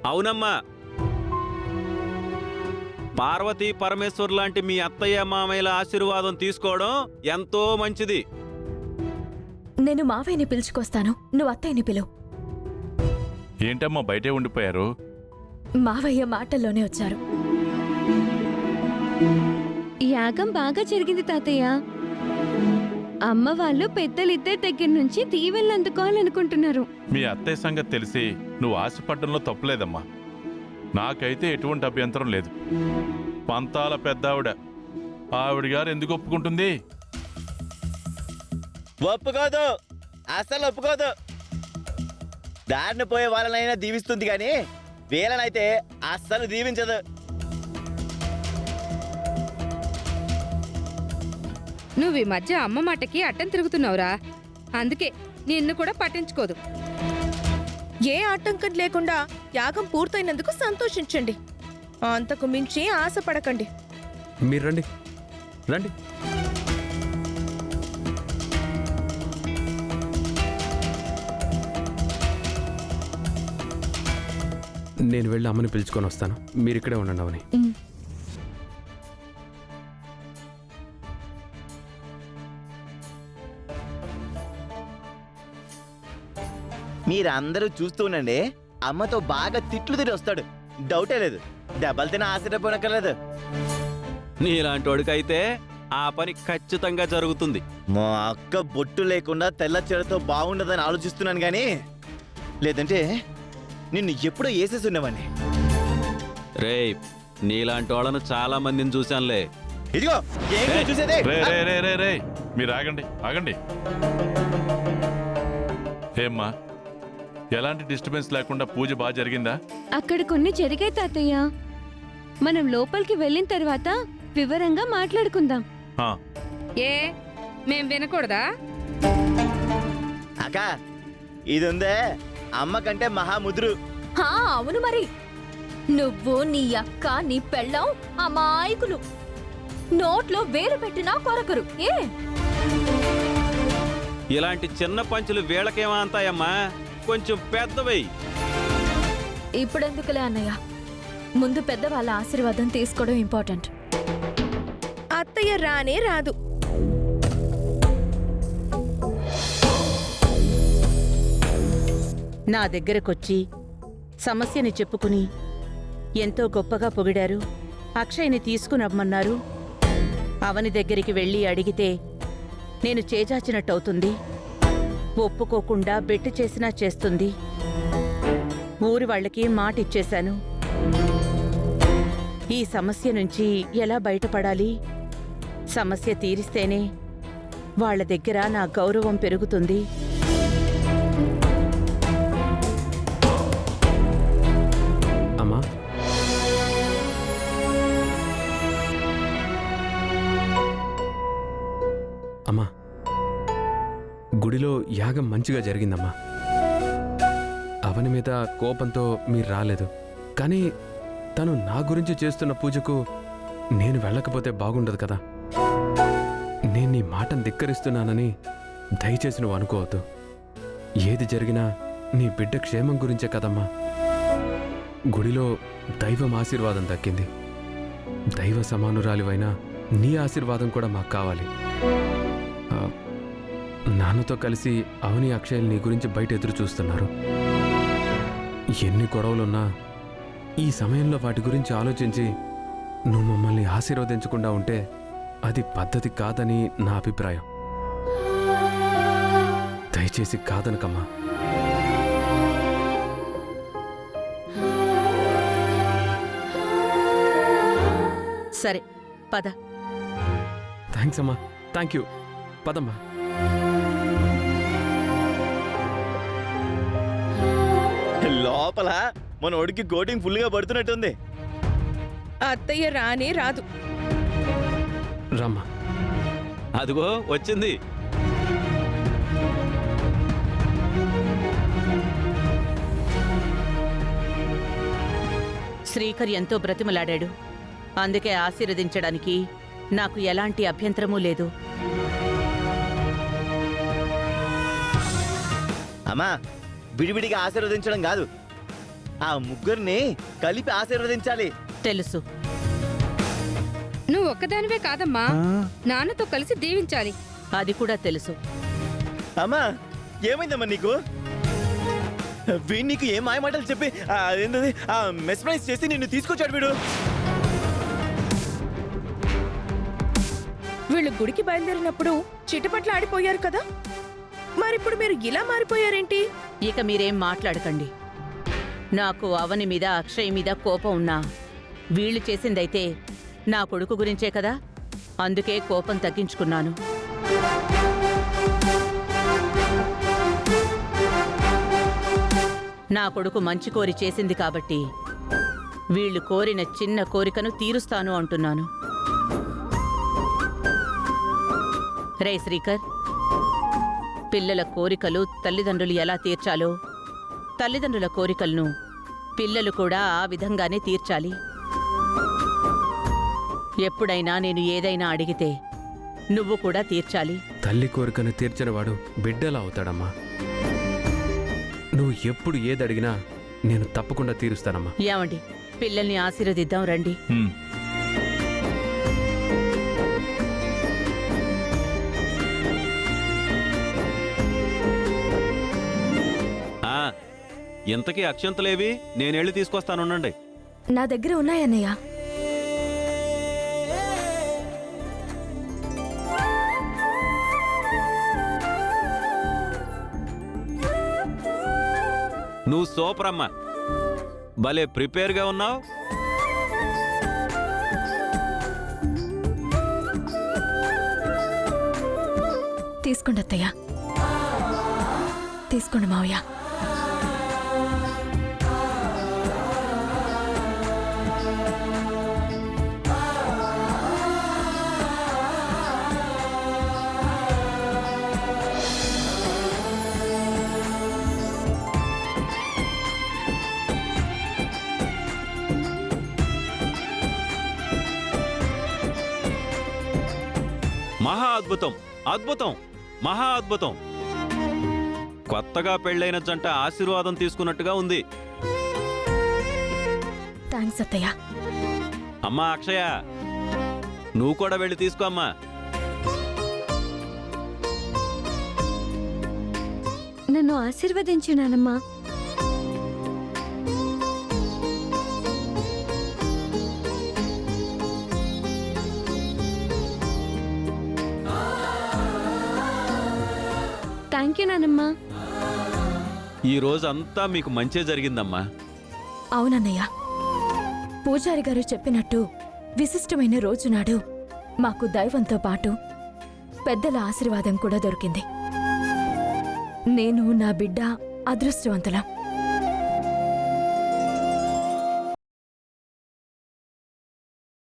అవునమ్మా, పార్వతీ పరమేశ్వర్ లాంటి మీ అత్తయ్య మామయ్యల ఆశీర్వాదం తీసుకోవడం ఎంతో మంచిది. నేను మావయ్యని పిలుచుకొస్తాను, నువ్వు అత్తయ్యని పిలువు. ఏంటమ్మా బయటే ఉండిపోయారు? మావయ్య మాటల్లోనే వచ్చారు. యాగం బాగా జరిగింది తాతయ్య. అమ్మ వాళ్ళు పెద్దలిద్దరి దగ్గర నుంచి దీవెనలు అందుకోవాలనుకుంటున్నారు. మీ అత్తయ్య సంగతి తెలిసి నువ్వు ఆశపడ్డంలో తప్పులేదమ్మా. నాకైతే ఎటువంటి అభ్యంతరం లేదు. పంతాల పెద్దావిడ, ఆవిడ గారు ఎందుకు ఒప్పుకుంటుంది? ఒప్పుకోదు, అసలు ఒప్పుకోదు. దారిని పోయే వాళ్ళనైనా దీవిస్తుంది కానీ వీళ్ళనైతే అస్సలు దీవించదు. నువ్వు ఈ మధ్య అమ్మ మాటకి అడ్డం తిరుగుతున్నావురా, అందుకే నిన్ను కూడా పట్టించుకోదు. ఏ ఆటంకం లేకుండా యాగం పూర్తయినందుకు సంతోషించండి, అంతకు మించి ఆశపడకండి. మీరు రండి రండి. నేను వెళ్ళి అమ్మని పిలుచుకొని వస్తాను, మీరు ఇక్కడే ఉండండి అవని. మీరందరూ చూస్తూ ఉండండి, అమ్మతో బాగా తిట్లు తిరిగి వస్తాడు, డౌటే లేదు. దెబ్బలు తిన ఆశ్చర్యపోనక్కర్లేదు. నీలాంటి వాడికైతే ఆ పని ఖచ్చితంగా జరుగుతుంది. మా అక్క బొట్టు లేకుండా తెల్ల చీరతో బాగుండదని ఆలోచిస్తున్నాను గానీ లేదంటే నిన్ను ఎప్పుడో వేసేసి ఉండేవాడిని. రేయ్, నీలాంటి వాళ్ళను చాలా మందిని చూశానులే. ఇదిగో ఏంటి చూసేదే? రే రే రే రే రే మీరు ఆగండి ఆగండి. ఏమ్మా, ఎలాంటి డిస్టర్బెన్స్ లేకుండా పూజ బాగా జరిగిందా? అక్కడ కొన్ని జరిగాయి తాతయ్య. మనం లోపలికి వెళ్ళిన తర్వాత వివరంగా మాట్లాడుకుందాం. ఆ, ఏ మేం వినకూడదా? అక్క ఇది ఉందే అమ్మ కంటే మహాముద్రు. హా, అవును మరి. నువ్వు, నీ అక్క, నీ పెళ్ళం అమాయకులు. నోట్లో వేలు పెట్టినా కొరకరు. ఏ ఇలాంటి చిన్న పంచులు వీళ్ళకేమంతాయమ్మా, కొంచెం పెద్దవై. ఇప్పుడెందుకులే అన్నయ్య, ముందు పెద్దవాళ్ళ ఆశీర్వాదం తీసుకోవడం ఇంపార్టెంట్. అత్తయ్య రానే రాదు. నా దగ్గరకొచ్చి సమస్యని చెప్పుకుని ఎంతో గొప్పగా పొగిడారు. అక్షయ్ని తీసుకునమ్మన్నారు. అవని దగ్గరికి వెళ్ళి అడిగితే నేను చేజాచినట్టవుతుంది. ఒప్పుకోకుండా బెట్టు చేసినా చేస్తుంది. ఊరి వాళ్ళకి మాటిచ్చేశాను. ఈ సమస్య నుంచి ఎలా బయటపడాలి? సమస్య తీరిస్తేనే వాళ్ళ దగ్గర నా గౌరవం పెరుగుతుంది. అమ్మా, అమ్మా, గుడిలో యాగం మంచిగా జరిగిందమ్మా. అవని మీద కోపంతో మీరు రాలేదు, కానీ తను నా గురించి చేస్తున్న పూజకు నేను వెళ్ళకపోతే బాగుండదు కదా. నేను నీ మాటను ధిక్కరిస్తున్నానని దయచేసి నువ్వు అనుకోవద్దు. ఏది జరిగినా నీ బిడ్డ క్షేమం గురించే కదమ్మా. గుడిలో దైవం ఆశీర్వాదం దక్కింది. దైవ సమానురాలివైనా నీ ఆశీర్వాదం కూడా మాకు కావాలి. నాన్నతో కలిసి అవని అక్షయ్ నీ గురించి బయట ఎదురు చూస్తున్నారు. ఎన్ని గొడవలున్నా ఈ సమయంలో వాటి గురించి ఆలోచించి నువ్వు మమ్మల్ని ఆశీర్వదించకుండా ఉంటే అది పద్ధతి కాదని నా అభిప్రాయం. దయచేసి కాదనకమ్మా. సరే పద. థ్యాంక్స్ అమ్మా, థ్యాంక్ యూ. పదమ్మా. లోపల మన ఒడికి కోటింగ్ ఫుల్గా పడుతున్నట్టుంది. అత్తయ్య రానే రాదు. రమ్మా. అదిగో వచ్చింది. శ్రీకర్ ఎంతో బ్రతిమలాడాడు. అందుకే ఆశీర్వదించడానికి నాకు ఎలాంటి అభ్యంతరమూ లేదు. అమ్మా, విడివిడిగా ఆశీర్వదించడం కాదు, ఆ ముగ్గురిని కలిపి ఆశీర్వదించాలి. తెలుసు. నువ్వు ఒక్కదానివే కాదమ్మా, నాన్నతో కలిసి దీవించాలి. అది కూడా తెలుసు. అమ్మా ఏమైందమ్మా నీకు? వీడు నీకు ఏం మాయమాటలు చెప్పి ఏంటది మెస్మరైజ్ చేసి నిన్ను తీసుకొచ్చాడు వీడు. వీళ్ళు గుడికి బయలుదేరినప్పుడు చిటపట్ల ఆడిపోయారు కదా, మరిప్పుడు మీరు ఇలా మారిపోయారేంటి? ఇక మీరేం మాట్లాడకండి. నాకు అవని మీద అక్షయ్ మీద కోపం ఉన్నా వీళ్ళు చేసిందైతే నా కొడుకు గురించే కదా, అందుకే కోపం తగ్గించుకున్నాను. నా కొడుకు మంచి కోరి చేసింది కాబట్టి వీళ్ళు కోరిన చిన్న కోరికను తీరుస్తాను అంటున్నాను. రే శ్రీకర్, పిల్లల కోరికలు తల్లిదండ్రులు ఎలా తీర్చాలో తల్లిదండ్రుల కోరికలను పిల్లలు కూడా ఆ విధంగానే తీర్చాలి. ఎప్పుడైనా నేను ఏదైనా అడిగితే నువ్వు కూడా తీర్చాలి. తల్లి కోరికను తీర్చినవాడు బిడ్డలా అవుతాడమ్మా. నువ్వు ఎప్పుడు ఏది అడిగినా నేను తప్పకుండా తీరుస్తానమ్మా. ఏమండి, పిల్లల్ని ఆశీర్వదిద్దాం రండి. హ్మ్. ఇంతకీ అక్షంతలేవి? నేనెళ్ళి తీసుకొస్తానుండండి. నా దగ్గర ఉన్నాయన్నయ్య. నువ్వు సూపర్ అమ్మా, భలే ప్రిపేర్గా ఉన్నావు. తీసుకోండి అత్తయ్య, తీసుకోండి మావయ్య. మహా అద్భుతం, అద్భుతం, మహా అద్భుతం. కొత్తగా పెళ్ళైన జంట ఆశీర్వాదం తీసుకున్నట్టుగా ఉంది. థ్యాంక్స్ అత్తయ్య. అమ్మా అక్షయ, నువ్వు కూడా వెళ్ళి తీసుకో అమ్మా. నన్ను ఆశీర్వదించు నానమ్మా. థ్యాంక్ యూ నానమ్మా. ఈ రోజంతా మీకు మంచే జరిగిందమ్మా. అవునన్నయ్య, పూజారి గారు చెప్పినట్టు విశిష్టమైన రోజు నాడు మాకు దైవంతో పాటు పెద్దల ఆశీర్వాదం కూడా దొరికింది. నేను నా బిడ్డ అదృష్టవంతులం.